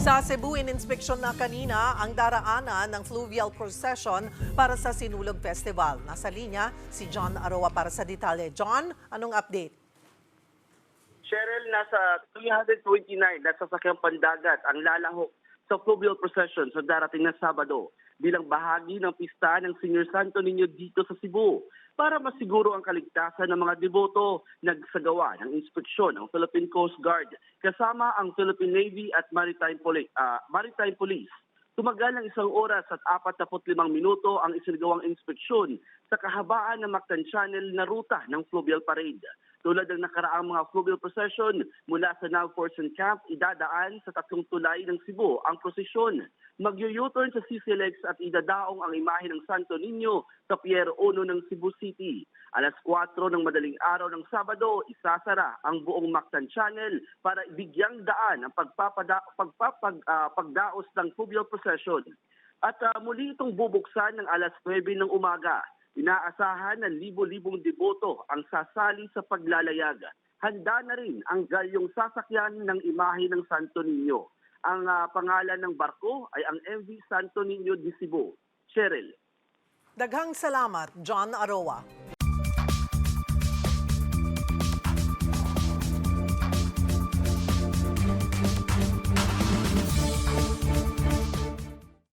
Sa Cebu, ininspeksyon na kanina ang daraanan ng fluvial procession para sa Sinulog Festival. Nasa linya si John Aroa para sa detalye. John, anong update? Cheryl, nasa 329 na sasakyang pandagat ang lalahok sa fluvial procession sa darating na Sabado bilang bahagi ng pista ng Senior Santo Niño dito sa Cebu. Para masiguro ang kaligtasan ng mga deboto, nagsagawa ng inspeksyon ng Philippine Coast Guard kasama ang Philippine Navy at Maritime Police. Tumagal ng 1 oras at 45 minuto ang isinagawang inspeksyon sa kahabaan ng Mactan Channel na ruta ng fluvial parade. Tulad ng nakaraang mga fluvial procession mula sa Navforsan Camp, idadaan sa 3 tulay ng Cebu ang prosesyon. Mag-u-turn sa CCLX at idadaong ang imahe ng Santo Niño sa Pier 1 ng Cebu City. Alas 4 ng madaling araw ng Sabado, isasara ang buong Mactan Channel para bigyang daan ang pagdaos ng fluvial procession. At muli itong bubuksan ng alas 9 ng umaga. Inaasahan ng libo-libong deboto ang sasali sa paglalayag. Handa na rin ang galyong sasakyan ng imahe ng Santo Niño. Ang pangalan ng barko ay ang MV Santo Niño de Cebu. Cheryl. Daghang salamat, John Aroa.